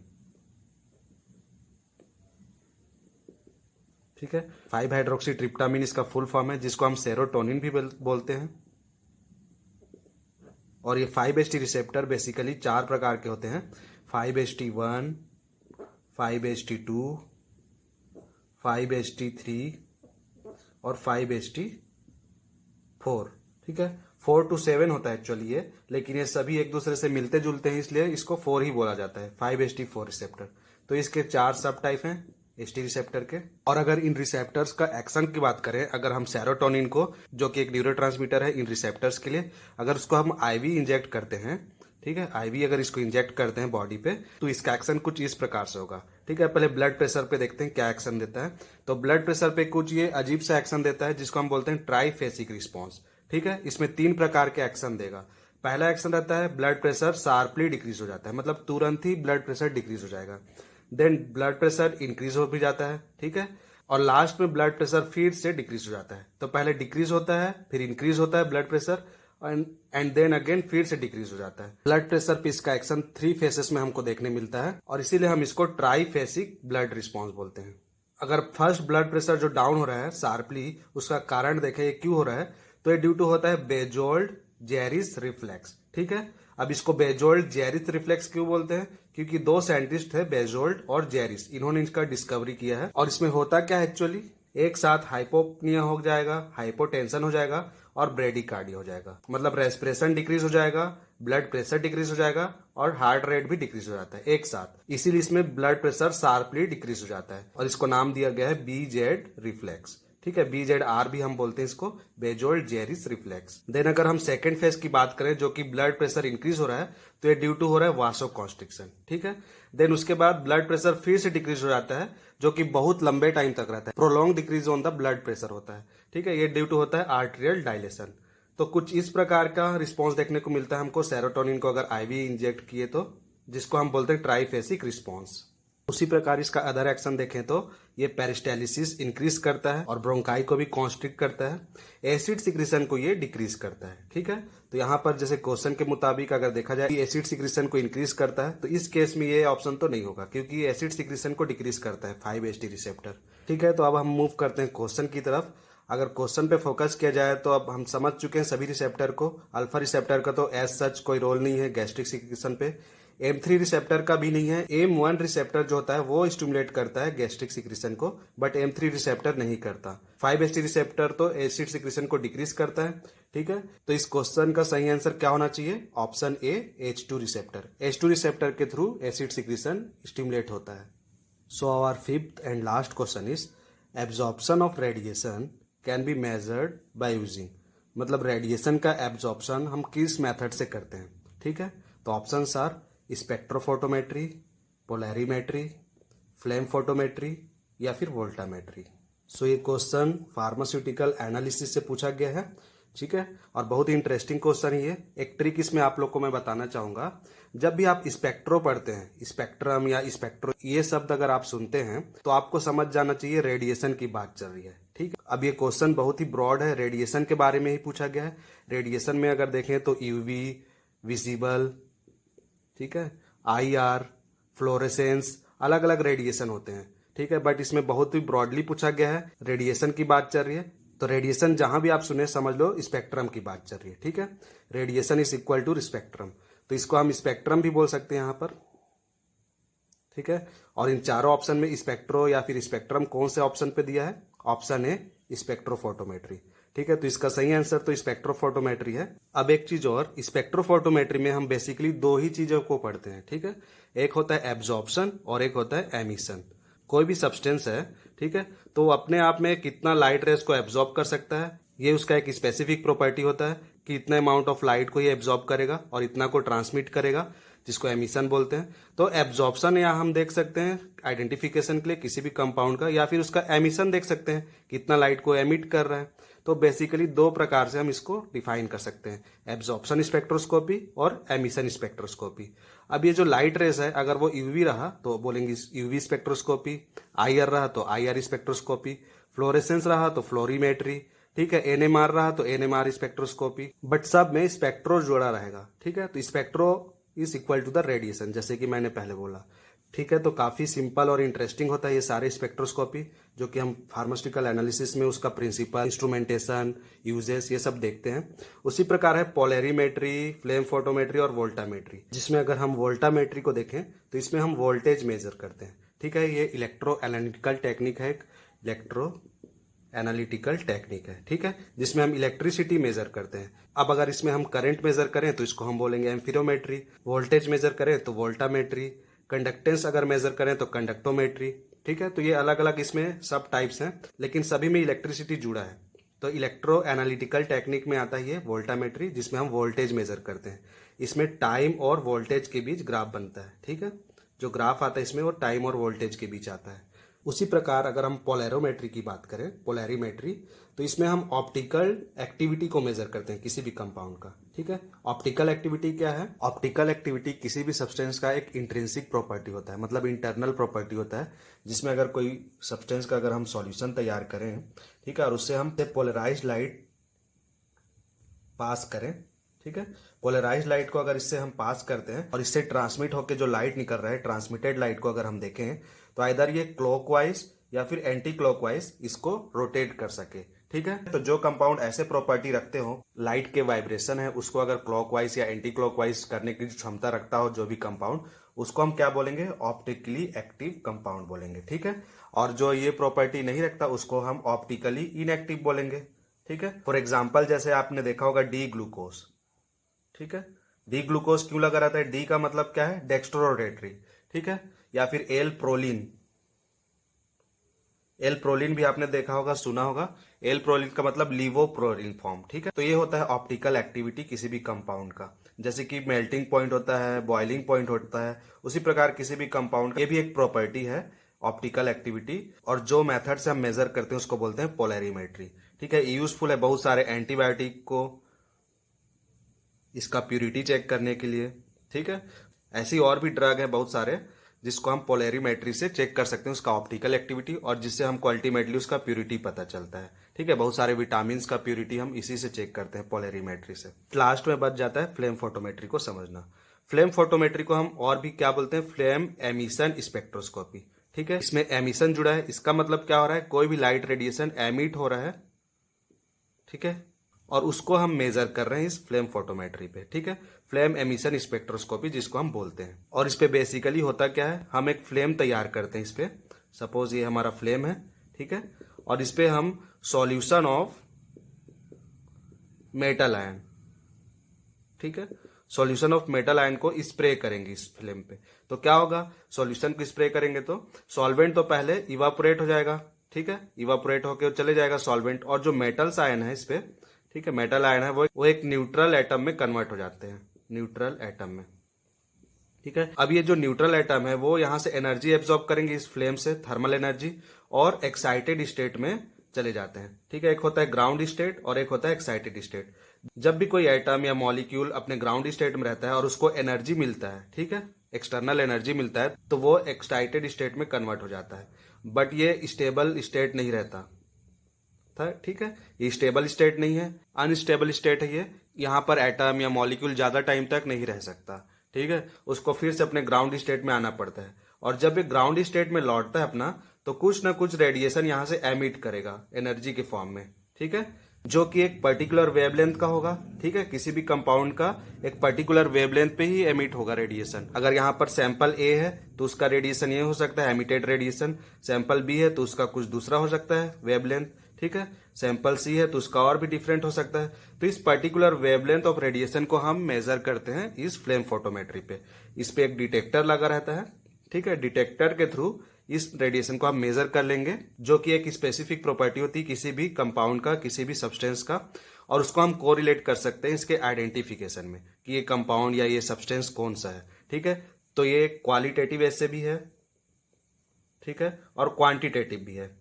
ठीक है, 5 हाइड्रोक्सी ट्रिप्टामिन इसका फुल फॉर्म है, जिसको हम सेरोटोनिन भी बोलते हैं। और ये 5-HT रिसेप्टर बेसिकली चार प्रकार के होते हैं, 5-HT1, 5-HT2, 5-HT3 और 5-HT4। ठीक है, 4 to 7 होता है एक्चुअली ये, लेकिन ये सभी एक दूसरे से मिलते जुलते हैं, इसलिए इसको 4 ही बोला जाता है, 5-HT4 रिसेप्टर। तो इसके चार सब टाइप हैं HT रिसेप्टर के। और अगर इन रिसेप्टर्स का एक्शन की बात करें, अगर हम सेरोटोनिन को, जो कि एक न्यूरोट्रांसमीटर है इन रिसेप्टर्स के लिए, अगर उसको हम IV इंजेक्ट करते हैं, ठीक है, IV अगर इसको इंजेक्ट करते हैं बॉडी पे, तो इसका एक्शन कुछ इस प्रकार से होगा। ठीक है, पहले ब्लड प्रेशर पे देखते हैं क्या एक्शन देता है। तो ब्लड प्रेशर पे कुछ ये अजीब सा एक्शन देता है, जिसको हम बोलते हैं ट्राइफेसिक रिस्पॉन्स। ठीक है, इसमें तीन प्रकार के एक्शन देगा। पहला एक्शन रहता है ब्लड प्रेशर शार्पली डिक्रीज हो जाता है, मतलब तुरंत ही ब्लड प्रेशर डिक्रीज हो जाएगा। देन ब्लड प्रेशर इंक्रीज हो भी जाता है। ठीक है, और लास्ट में ब्लड प्रेशर फिर से डिक्रीज हो जाता है। तो पहले डिक्रीज होता है, फिर इंक्रीज होता है blood pressure, and then again फिर से डिक्रीज हो जाता है। ब्लड प्रेशर पे इसका एक्शन 3 फेसेस में हमको देखने मिलता है, और इसीलिए हम इसको ट्राइफेसिक ब्लड रिस्पॉन्स बोलते हैं। अगर फर्स्ट ब्लड प्रेशर जो डाउन हो रहा है शार्पली, उसका कारण देखें ये क्यों हो रहा है, तो ये ड्यू टू होता है बेजोल्ड जेरिस रिफ्लेक्स। ठीक है, अब इसको बेजोल्ड जेरिस रिफ्लेक्स क्यों बोलते हैं? क्योंकि दो साइंटिस्ट थे, बेजोल्ट और जेरिस, इन्होंने इसका डिस्कवरी किया है। और इसमें होता क्या है एक्चुअली, एक साथ हाइपोपनिया हो जाएगा, हाइपोटेंशन हो जाएगा और ब्रेडिकार्डिया हो जाएगा। मतलब रेस्पिरेशन डिक्रीज हो जाएगा, ब्लड प्रेशर डिक्रीज हो जाएगा और हार्ट रेट भी डिक्रीज हो जाता है एक साथ। इसीलिए इसमें ब्लड प्रेशर शार्पली डिक्रीज हो जाता है और इसको नाम दिया गया है BZ रिफ्लेक्स। ठीक है, BZR भी हम बोलते हैं इसको, बेजोल्ट जेरिस रिफ्लेक्स। देन अगर हम सेकेंड फेज की बात करें, जो कि ब्लड प्रेशर इंक्रीज हो रहा है, तो ये ड्यू टू हो रहा है वासोकॉन्स्ट्रिक्शन। ठीक है, देन उसके बाद ब्लड प्रेशर फिर से डिक्रीज हो जाता है, जो कि बहुत लंबे टाइम तक रहता है, prolong decrease on the blood pressure होता है। ठीक है, ये ड्यू टू होता है आर्टेरियल डायलेशन। तो कुछ इस प्रकार का रिस्पॉन्स देखने को मिलता है हमको सेरोटोनिन को अगर IV इंजेक्ट किए तो, जिसको हम बोलते हैं ट्राइफेसिक रिस्पॉन्स। उसी प्रकार इसका अदर एक्शन देखें तो ये पेरिस्टालिसिस इंक्रीज करता है और ब्रोंकाई को भी कॉन्स्ट्रिक्ट करता है, एसिड सिक्रीशन को ये डिक्रीज करता है। ठीक है, तो यहाँ पर जैसे क्वेश्चन के मुताबिक अगर देखा जाए एसिड सिक्रीशन को इंक्रीज करता है, तो इस केस में ये ऑप्शन तो नहीं होगा, क्योंकि ये एसिड सिक्रीशन को डिक्रीज करता है 5-HT रिसेप्टर। ठीक है, तो अब हम मूव करते हैं क्वेश्चन की तरफ। अगर क्वेश्चन पे फोकस किया जाए तो अब हम समझ चुके हैं सभी रिसेप्टर को। अल्फा रिसेप्टर का तो एज सच कोई रोल नहीं है गैस्ट्रिक सिक्रीशन पे, M3 रिसेप्टर का भी नहीं है। M1 रिसेप्टर जो होता है वो स्टिमुलेट करता है गैस्ट्रिक सिक्रीशन को, बट M3 रिसेप्टर नहीं करता। 5-HT रिसेप्टर तो एसिड सिक्रीशन को डिक्रीज करता है। ठीक है, तो इस क्वेश्चन का सही आंसर क्या होना चाहिए, option A, H2 receptor. H2 receptor के थ्रू एसिड सिक्रीशन स्टिमुलेट होता है। So our fifth and last question is absorption of radiation can be measured by using. मतलब रेडिएशन का एब्जॉर्प्शन हम किस मेथड से करते हैं। ठीक है, तो options are spectrophotometry, polarimetry, flame photometry या फिर वोल्टामेट्री। सो ये क्वेश्चन फार्मास्यूटिकल एनालिसिस से पूछा गया है। ठीक है, और बहुत ही इंटरेस्टिंग क्वेश्चन ही है। एक ट्रिक इसमें आप लोग को मैं बताना चाहूंगा, जब भी आप स्पेक्ट्रो पढ़ते हैं, स्पेक्ट्रम या स्पेक्ट्रो, ये शब्द अगर आप सुनते हैं तो आपको समझ जाना चाहिए रेडिएशन की बात चल रही है। ठीक है, अब ये क्वेश्चन बहुत ही ब्रॉड है, रेडिएशन के बारे में ही पूछा गया है। रेडिएशन में अगर देखें तो UV, विजिबल, ठीक है, IR, फ्लोरेसेंस, अलग अलग रेडिएशन होते हैं। ठीक है, बट इसमें बहुत ही ब्रॉडली पूछा गया है, रेडिएशन की बात चल रही है। तो रेडिएशन जहां भी आप सुने समझ लो स्पेक्ट्रम की बात चल रही है। ठीक है, radiation is equal to spectrum, तो इसको हम स्पेक्ट्रम भी बोल सकते हैं यहां पर। ठीक है, और इन चारों ऑप्शन में स्पेक्ट्रो या फिर स्पेक्ट्रम कौन से ऑप्शन पे दिया है, ऑप्शन A, स्पेक्ट्रोफोटोमेट्री। ठीक है, तो इसका सही आंसर तो स्पेक्ट्रोफोटोमेट्री है। अब एक चीज और, स्पेक्ट्रोफोटोमेट्री में हम बेसिकली दो ही चीजों को पढ़ते हैं। ठीक है, एक होता है एब्जॉर्प्शन और एक होता है एमिशन। कोई भी सब्सटेंस है, ठीक है, तो अपने आप में कितना लाइट रेस को एब्जॉर्ब कर सकता है, ये उसका एक स्पेसिफिक प्रॉपर्टी होता है कि इतने अमाउंट ऑफ लाइट को ये एब्जॉर्ब करेगा और इतना को ट्रांसमिट करेगा, जिसको एमिशन बोलते हैं। तो एब्जॉर्प्शन या हम देख सकते हैं आइडेंटिफिकेशन के लिए किसी भी कंपाउंड का, या फिर उसका एमिशन देख सकते हैं कितना लाइट को एमिट कर रहा है। तो बेसिकली दो प्रकार से हम इसको डिफाइन कर सकते हैं, एब्जॉर्प्शन स्पेक्ट्रोस्कोपी और एमिशन स्पेक्ट्रोस्कोपी। अब ये जो लाइट रेस है, अगर वो UV रहा तो बोलेंगे UV स्पेक्ट्रोस्कोपी, IR रहा तो IR स्पेक्ट्रोस्कोपी, फ्लोरेसेंस रहा तो फ्लोरीमेट्री, ठीक है, NMR रहा तो NMR स्पेक्ट्रोस्कोपी, बट सब में स्पेक्ट्रो जोड़ा रहेगा। ठीक है, तो spectrum is equal to the radiation, जैसे कि मैंने पहले बोला। ठीक है, तो काफी सिंपल और इंटरेस्टिंग होता है ये सारे स्पेक्ट्रोस्कोपी, जो कि हम फार्मास्यूटिकल एनालिसिस में उसका प्रिंसिपल, इंस्ट्रूमेंटेशन, यूजेस, ये सब देखते हैं। उसी प्रकार है पोलैरिमेट्री, फ्लेम फोटोमेट्री और वोल्टामेट्री, जिसमें अगर हम वोल्टामेट्री को देखें तो इसमें हम वोल्टेज मेजर करते हैं। ठीक है, ये इलेक्ट्रो एनालिटिकल टेक्निक है, इलेक्ट्रो एनालिटिकल टेक्निक है। ठीक है, जिसमें हम इलेक्ट्रिसिटी मेजर करते हैं। अब अगर इसमें हम करंट मेजर करें तो इसको हम बोलेंगे एम्फीरोमेट्री, वोल्टेज मेजर करें तो वोल्टामेट्री, कंडक्टेंस अगर मेजर करें तो कंडक्टोमेट्री। ठीक है, तो ये अलग अलग इसमें सब टाइप्स हैं, लेकिन सभी में इलेक्ट्रिसिटी जुड़ा है। तो इलेक्ट्रो एनालिटिकल टेक्निक में आता है ये वोल्टामेट्री, जिसमें हम वोल्टेज मेजर करते हैं। इसमें टाइम और वोल्टेज के बीच ग्राफ बनता है। ठीक है, जो ग्राफ आता है इसमें वो टाइम और वोल्टेज के बीच आता है। उसी प्रकार अगर हम पोलैरोमेट्री की बात करें, पोलैरिमेट्री, तो इसमें हम ऑप्टिकल एक्टिविटी को मेजर करते हैं किसी भी कंपाउंड का। ठीक है, ऑप्टिकल एक्टिविटी क्या है, ऑप्टिकल एक्टिविटी किसी भी सब्सटेंस का एक इंट्रिंसिक प्रॉपर्टी होता है, मतलब इंटरनल प्रॉपर्टी होता है, जिसमें अगर कोई सब्सटेंस का अगर हम सॉल्यूशन तैयार करें, ठीक है, और उससे हम पोलराइज्ड लाइट पास करें, ठीक है, पोलराइज्ड लाइट को अगर इससे हम पास करते हैं और इससे ट्रांसमिट होकर जो लाइट निकल रहा है, ट्रांसमिटेड लाइट को अगर हम देखें तो आइदर ये क्लॉकवाइज या फिर एंटी क्लॉकवाइज इसको रोटेट कर सके। ठीक है। तो जो कंपाउंड ऐसे प्रॉपर्टी रखते हो, लाइट के वाइब्रेशन है उसको अगर क्लॉकवाइज या एंटी क्लॉकवाइज करने की क्षमता रखता हो जो भी कंपाउंड, उसको हम क्या बोलेंगे, ऑप्टिकली एक्टिव कंपाउंड बोलेंगे। ठीक है। और जो ये प्रॉपर्टी नहीं रखता उसको हम ऑप्टिकली इनएक्टिव बोलेंगे। ठीक है। फॉर एग्जाम्पल जैसे आपने देखा होगा डी ग्लूकोज। ठीक है। डी ग्लूकोज क्यों लगा रहता है, डी का मतलब क्या है, डेक्स्ट्रोरोटेटरी। ठीक है। या फिर एल प्रोलिन, एल प्रोलिन भी आपने देखा होगा, सुना होगा। एल प्रोलिन का मतलब लिवोप्रोलिन फॉर्म। ठीक है। तो ये होता है ऑप्टिकल एक्टिविटी किसी भी कंपाउंड का, जैसे कि मेल्टिंग पॉइंट होता है, बॉइलिंग पॉइंट होता है, उसी प्रकार किसी भी कंपाउंड ये भी एक प्रॉपर्टी है ऑप्टिकल एक्टिविटी। और जो मेथड से हम मेजर करते हैं उसको बोलते हैं पोलैरिमेट्री। ठीक है। यूजफुल है बहुत सारे एंटीबायोटिक को इसका प्यूरिटी चेक करने के लिए। ठीक है। ऐसी और भी ड्रग है बहुत सारे जिसको हम पोलैरिमेट्री से चेक कर सकते हैं उसका ऑप्टिकल एक्टिविटी, और जिससे हमको अल्टीमेटली उसका प्यूरिटी पता चलता है। ठीक है। बहुत सारे विटामिन का प्यूरिटी हम इसी से चेक करते हैं पोलैरिमेट्री से। लास्ट में बच जाता है फ्लेम फोटोमेट्री को समझना। फ्लेम फोटोमेट्री को हम और भी क्या बोलते हैं, फ्लेम एमिशन स्पेक्ट्रोस्कोपी। ठीक है। इसमें एमिशन जुड़ा है, इसका मतलब क्या हो रहा है, कोई भी लाइट रेडिएशन एमिट हो रहा है। ठीक है। और उसको हम मेजर कर रहे हैं इस फ्लेम फोटोमेट्री पे। ठीक है। फ्लेम एमिशन स्पेक्ट्रोस्कोपी जिसको हम बोलते हैं। और इस पे बेसिकली होता क्या है, हम एक फ्लेम तैयार करते हैं इस पे। सपोज ये हमारा फ्लेम है। ठीक है। और इस पे हम सॉल्यूशन ऑफ मेटल आयन, ठीक है, सॉल्यूशन ऑफ मेटल आयन को स्प्रे करेंगे इस फ्लेम पे। तो क्या होगा, सॉल्यूशन को स्प्रे करेंगे तो सॉल्वेंट तो पहले इवापोरेट हो जाएगा। ठीक है। इवापोरेट होकर चले जाएगा सॉल्वेंट, और जो मेटल्स आयन है इस पे, ठीक है, मेटल आयन है वो एक न्यूट्रल एटम में कन्वर्ट हो जाते हैं, न्यूट्रल एटम में। ठीक है। अब ये जो न्यूट्रल एटम है वो यहां से एनर्जी एब्जॉर्ब करेंगे इस फ्लेम से, थर्मल एनर्जी, और एक्साइटेड स्टेट में चले जाते हैं। ठीक है। एक होता है ग्राउंड स्टेट और एक होता है एक्साइटेड स्टेट। जब भी कोई एटम या मॉलिक्यूल अपने ग्राउंड स्टेट में रहता है और उसको एनर्जी मिलता है, ठीक है, एक्सटर्नल एनर्जी मिलता है, तो वो एक्साइटेड स्टेट में कन्वर्ट हो जाता है। बट ये स्टेबल स्टेट नहीं रहता था। ठीक है। ये स्टेबल स्टेट नहीं है, अनस्टेबल स्टेट है ये। यहाँ पर एटम या मॉलिक्यूल ज्यादा टाइम तक नहीं रह सकता। ठीक है। उसको फिर से अपने ग्राउंड स्टेट में आना पड़ता है, और जब ये ग्राउंड स्टेट में लौटता है अपना, तो कुछ ना कुछ रेडिएशन यहाँ से एमिट करेगा एनर्जी के फॉर्म में। ठीक है। जो कि एक पर्टिकुलर वेवलेंथ का होगा। ठीक है। किसी भी कंपाउंड का एक पर्टिकुलर वेवलेंथ पे ही एमिट होगा रेडिएशन। अगर यहाँ पर सैंपल ए है तो उसका रेडिएशन ये हो सकता है एमिटेड रेडिएशन, सैंपल बी है तो उसका कुछ दूसरा हो सकता है वेवलेंथ। ठीक है। सैंपल सी है तो उसका और भी डिफरेंट हो सकता है। तो इस पर्टिकुलर वेवलेंथ ऑफ रेडिएशन को हम मेजर करते हैं इस फ्लेम फोटोमेट्री पे। इस पे एक डिटेक्टर लगा रहता है। ठीक है। डिटेक्टर के थ्रू इस रेडिएशन को हम मेजर कर लेंगे, जो कि एक स्पेसिफिक प्रॉपर्टी होती है किसी भी कंपाउंड का, किसी भी सब्सटेंस का, और उसको हम कोरिलेट कर सकते हैं इसके आइडेंटिफिकेशन में कि ये कंपाउंड या ये सब्सटेंस कौन सा है। ठीक है। तो ये क्वालिटेटिव ऐसे भी है, ठीक है, और क्वांटिटेटिव भी है।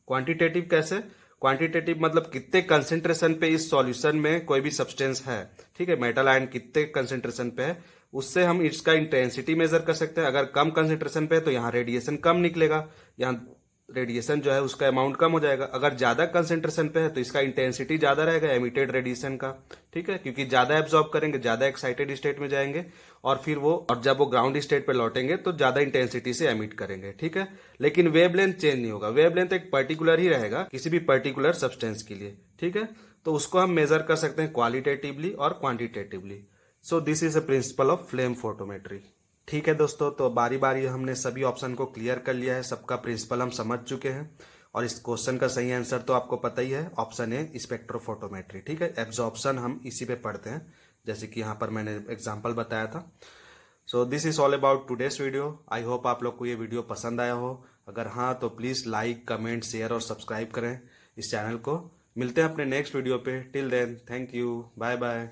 क्वांटिटेटिव कैसे, क्वांटिटेटिव मतलब कितने कंसेंट्रेशन पे इस सॉल्यूशन में कोई भी सब्सटेंस है। ठीक है। मेटल आयन कितने कंसेंट्रेशन पे है, उससे हम इसका इंटेंसिटी मेजर कर सकते हैं। अगर कम कंसेंट्रेशन पे है तो यहाँ रेडिएशन कम निकलेगा, यहाँ रेडिएशन जो है उसका अमाउंट कम हो जाएगा। अगर ज्यादा कंसेंट्रेशन पे है तो इसका इंटेंसिटी ज्यादा रहेगा एमिटेड रेडिएशन का। ठीक है। क्योंकि ज्यादा एब्जॉर्ब करेंगे, ज्यादा एक्साइटेड स्टेट में जाएंगे, और फिर और जब वो ग्राउंड स्टेट पे लौटेंगे तो ज्यादा इंटेंसिटी से एमिट करेंगे। ठीक है। लेकिन वेवलेंथ चेंज नहीं होगा, वेवलेंथ एक पर्टिकुलर ही रहेगा किसी भी पर्टिकुलर सब्सटेंस के लिए। ठीक है। तो उसको हम मेजर कर सकते हैं क्वालिटेटिवली और quantitatively. So this is a principle of flame photometry. ठीक है दोस्तों, तो बारी बारी हमने सभी ऑप्शन को क्लियर कर लिया है, सबका प्रिंसिपल हम समझ चुके हैं, और इस क्वेश्चन का सही आंसर तो आपको पता ही है, ऑप्शन ए स्पेक्ट्रोफोटोमेट्री। ठीक है। एब्जॉर्प्शन हम इसी पे पढ़ते हैं, जैसे कि यहाँ पर मैंने एग्जाम्पल बताया था। So this is all about today's video. I hope आप लोग को ये वीडियो पसंद आया हो। अगर हाँ तो प्लीज लाइक, कमेंट, शेयर और सब्सक्राइब करें इस चैनल को। मिलते हैं अपने नेक्स्ट वीडियो पे। Till then, thank you, bye bye.